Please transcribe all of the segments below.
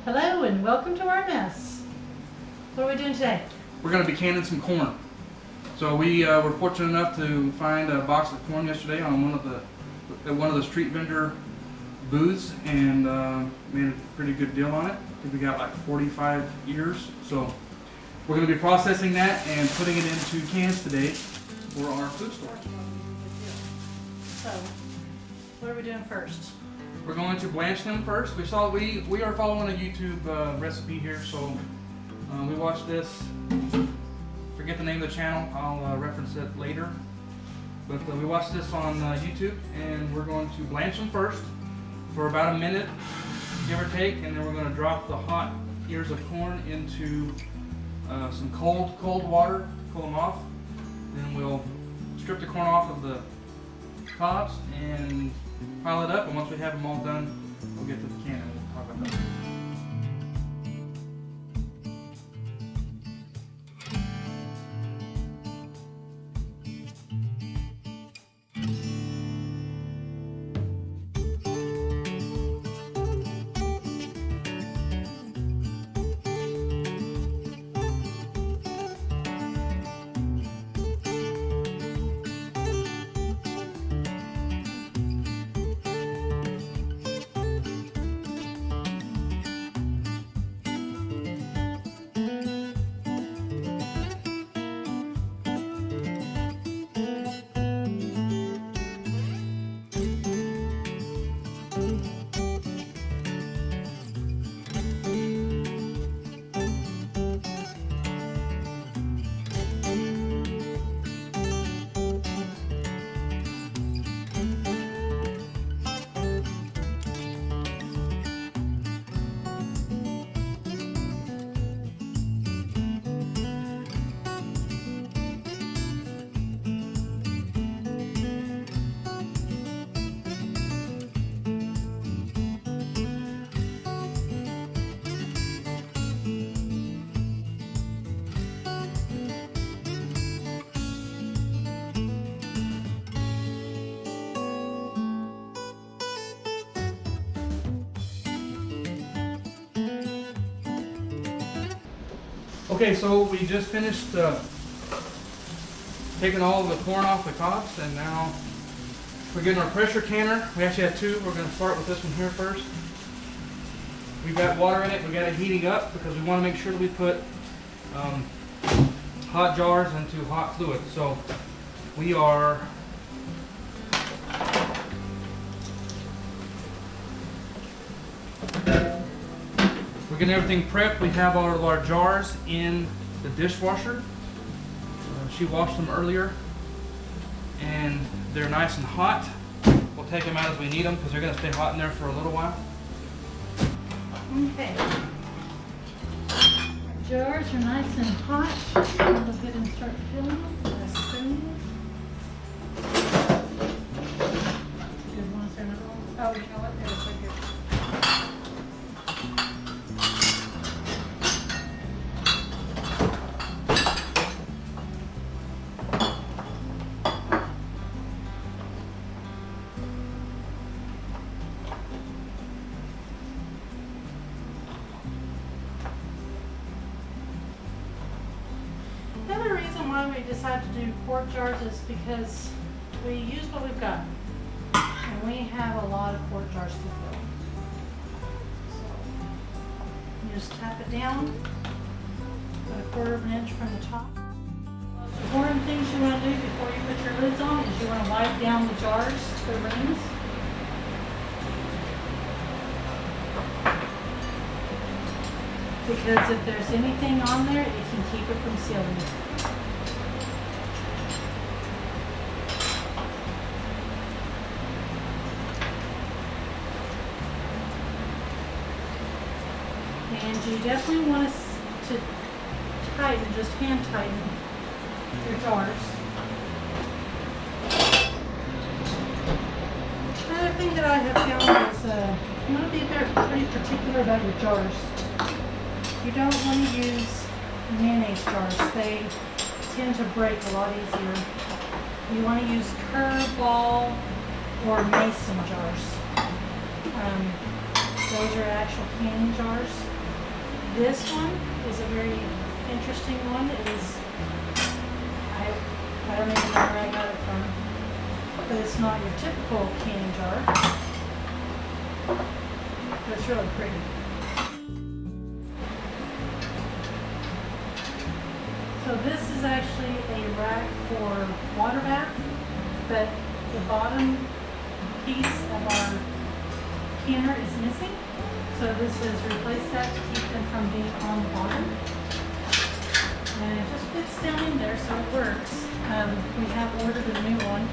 Hello and welcome to our mess. What are we doing today? We're going to be canning some corn. So we were fortunate enough to find a box of corn yesterday on one of the street vendor booths, and made a pretty good deal on it. I think we got like 45 ears. So we're going to be processing that and putting it into cans today for our food storage. So, what are we doing first? We're going to blanch them first. We are following a YouTube recipe here, so we watched this. Forget the name of the channel. I'll reference it later. But we watched this on YouTube, and we're going to blanch them first for about a minute, give or take, and then we're going to drop the hot ears of corn into some cold water to cool them off. Then we'll strip the corn off of the cobs and pile it up, and once we have them all done, we'll get to the can and we'll talk about that. Okay, so we just finished taking all the corn off the cobs, and now we're getting our pressure canner. We actually have two. We're going to start with this one here first. We've got water in it. We've got it heating up because we want to make sure that we put hot jars into hot fluid. So we are we're getting everything prepped. We have all of our jars in the dishwasher. She washed them earlier, and they're nice and hot. We'll take them out as we need them because they're going to stay hot in there for a little while. Okay. Our jars are nice and hot. I'll go ahead and start filling them with a spoon. Good one, is there another one? Oh, you know what? There's right here. The other reason why we decided to do quart jars is because we use what we've got, and we have a lot of quart jars to fill. So you just tap it down about a quarter of an inch from the top. The most important things you want to do before you put your lids on is you want to wipe down the jars, the rings. Because if there's anything on there, it can keep it from sealing. And you definitely want to tighten, just hand tighten your jars. Another thing that I have found is you want to be pretty particular about your jars. You don't want to use mayonnaise jars. They tend to break a lot easier. You want to use curveball or mason jars. Those are actual canning jars. This one is a very interesting one. It is, I don't even know where I got it from, but it's not your typical canning jar. But it's really pretty. So this is actually a rack for water bath, but the bottom piece of our canner is missing. So this has replaced that to keep them from being on the bottom. And it just fits down in there, so it works. We have ordered a new one.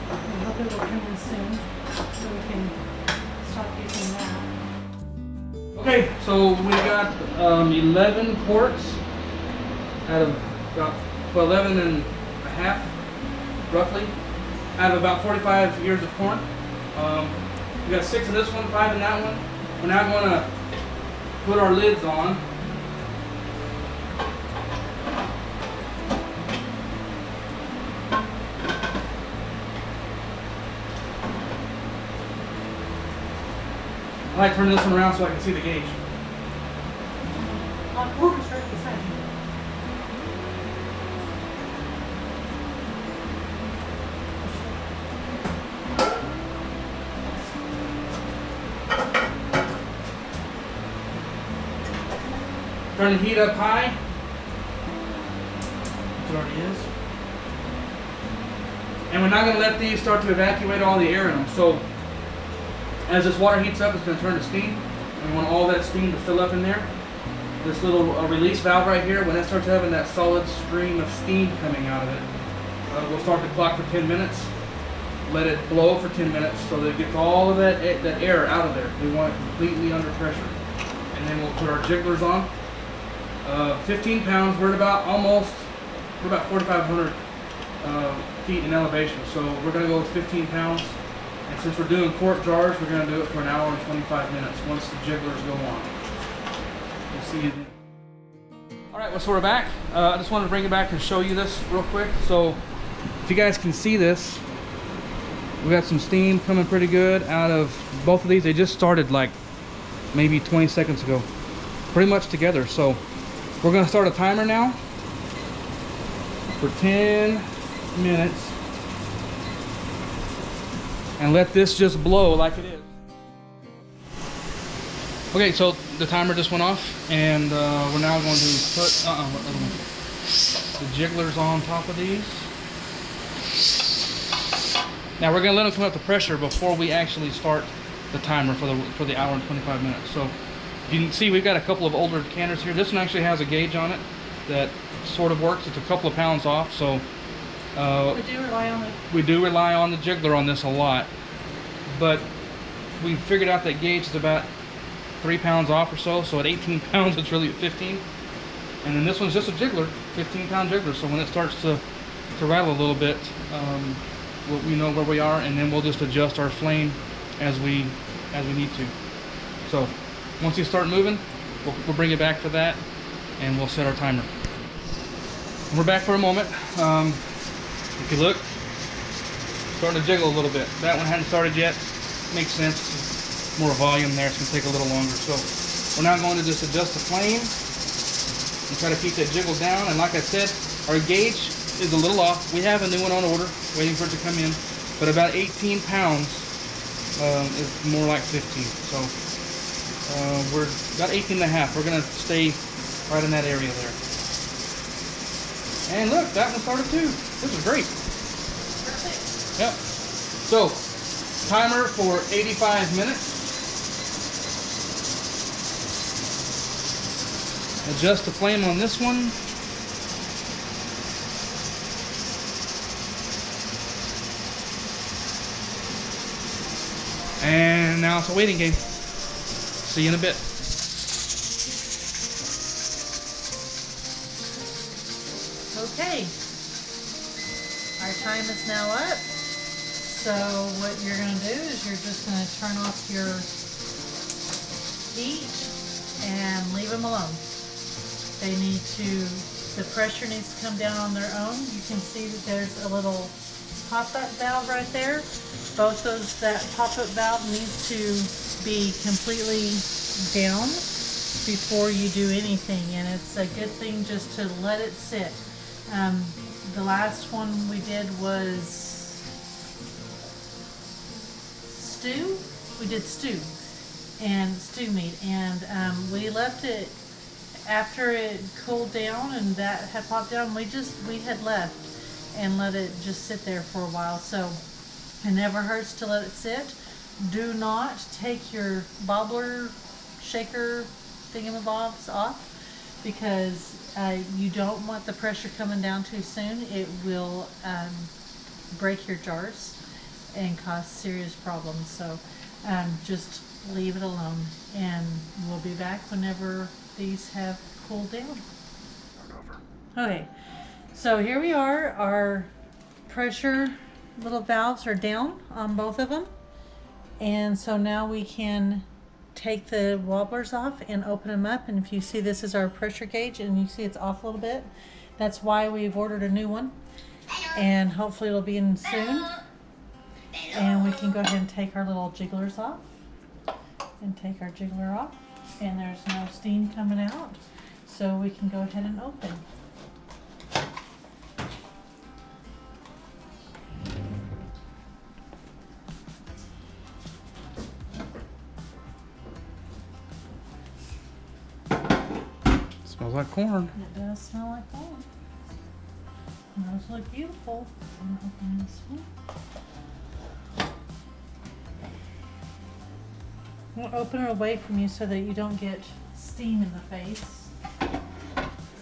We hope it will come in soon, so we can stop using that. Okay, so we got 11 quarts out of about 11 and a half, roughly, out of about 45 ears of corn. We got 6 in this one, 5 in that one. We're now going to put our lids on. I like turning this one around so I can see the gauge. Or we start this side. Turn the heat up high. It already is. And we're not going to let these start to evacuate all the air in them. So as this water heats up, it's going to turn to steam. And we want all that steam to fill up in there. This little release valve right here, when it starts having that solid stream of steam coming out of it, we'll start the clock for 10 minutes. Let it blow for 10 minutes so that it gets all of that air out of there. We want it completely under pressure. And then we'll put our jigglers on. 15 pounds, we're about 4,500 feet in elevation. So we're going to go with 15 pounds. And since we're doing quart jars, we're going to do it for an hour and 25 minutes once the jigglers go on. We'll see you then. Alright, well, so we're back. I just wanted to bring it back and show you this real quick. So if you guys can see this, we got some steam coming pretty good out of both of these. They just started like maybe 20 seconds ago. Pretty much together. So we're going to start a timer now for 10 minutes. And let this just blow like it is. Okay, so the timer just went off, and we're now going to put the jigglers on top of these. Now we're going to let them come up to pressure before we actually start the timer for the hour and 25 minutes. So you can see we've got a couple of older canners here. This one actually has a gauge on it that sort of works. It's a couple of pounds off, so we do rely on the jiggler on this a lot, but we figured out that gauge is about 3 pounds off or so. So at 18 pounds, it's really at 15. And then this one's just a jiggler, 15-pound jiggler. So when it starts to rattle a little bit, we know where we are, and then we'll just adjust our flame as we need to. So once you start moving, we'll bring it back for that, and we'll set our timer. We're back for a moment. If you look, starting to jiggle a little bit. That one hadn't started yet. Makes sense. More volume there. It's going to take a little longer. So we're now going to just adjust the flame and try to keep that jiggle down. And like I said, our gauge is a little off. We have a new one on order, waiting for it to come in. But about 18 pounds is more like 15. So we're about 18 and a half. We're going to stay right in that area there. And look, that one started too. This is great. Perfect. Yep. So, timer for 85 minutes. Adjust the flame on this one. And now it's a waiting game. See you in a bit. Okay, our time is now up. So what you're going to do is you're just going to turn off your heat and leave them alone. They need to, the pressure needs to come down on their own. You can see that there's a little pop-up valve right there. Both those, that pop-up valve needs to be completely down. before you do anything, and it's a good thing just to let it sit. The last one we did was stew. We did stew meat, and we left it after it cooled down and that had popped down. We had left and let it just sit there for a while. So it never hurts to let it sit. Do not take your bobbler shaker thingamabobs off, because you don't want the pressure coming down too soon. It will break your jars and cause serious problems. So just leave it alone, and we'll be back whenever these have cooled down. Okay, so here we are. Our pressure little valves are down on both of them, and so now we can take the wobblers off and open them up. And if you see, this is our pressure gauge, and you see it's off a little bit. That's why we've ordered a new one, and hopefully it'll be in soon. And we can go ahead and take our little jigglers off, and take our jiggler off, and there's no steam coming out, so we can go ahead and open. Smells like corn. It does smell like corn. And those look beautiful. I'm gonna open this one. I'm gonna open it away from you so that you don't get steam in the face.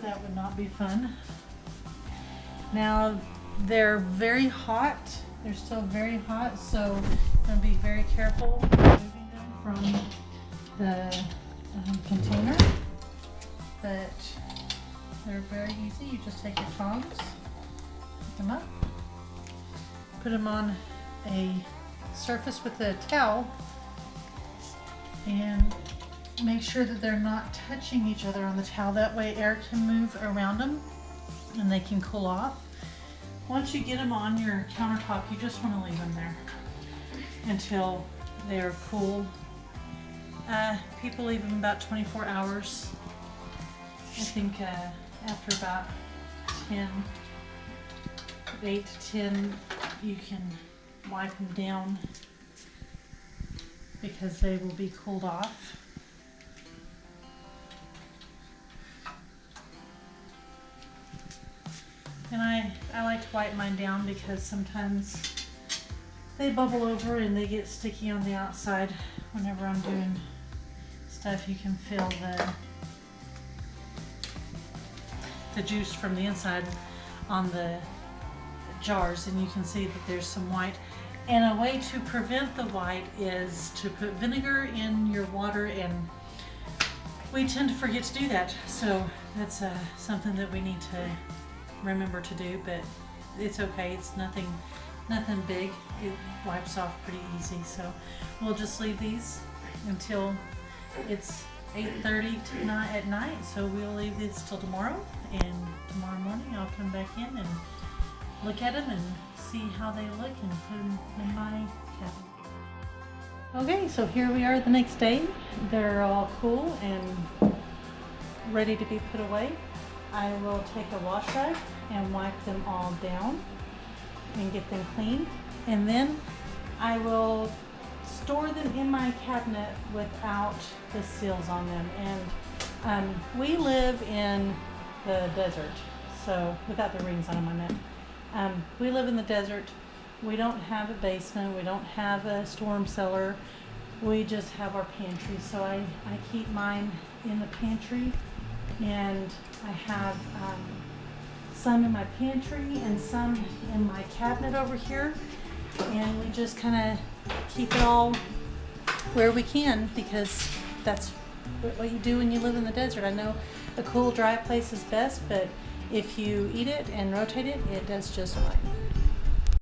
That would not be fun. Now, they're very hot. They're still very hot, so I'm gonna be very careful removing them from the container. But they're very easy. You just take your tongs, pick them up, put them on a surface with a towel, and make sure that they're not touching each other on the towel. That way air can move around them and they can cool off. Once you get them on your countertop, you just want to leave them there until they're cool. People leave them about 24 hours. I think after about 8 to 10, you can wipe them down because they will be cooled off. And I like to wipe mine down because sometimes they bubble over and they get sticky on the outside. Whenever I'm doing stuff, you can feel the juice from the inside on the jars, and you can see that there's some white. And a way to prevent the white is to put vinegar in your water, and we tend to forget to do that. So that's something that we need to remember to do, but it's okay. It's nothing big. It wipes off pretty easy. So we'll just leave these until it's 8:30 at night. So we'll leave this till tomorrow, and tomorrow morning I'll come back in and look at them and see how they look and put them in my cabinet. Okay, so here we are the next day. They're all cool and ready to be put away. I will take a wash rag and wipe them all down and get them clean, and then I will store them in my cabinet without the seals on them. And we live in the desert, so without the rings on them, I meant. We live in the desert. We don't have a basement. We don't have a storm cellar. We just have our pantry. So I keep mine in the pantry, and I have some in my pantry and some in my cabinet over here. And we just kind of keep it all where we can, because that's what you do when you live in the desert. I know a cool, dry place is best, but if you eat it and rotate it, it does just fine.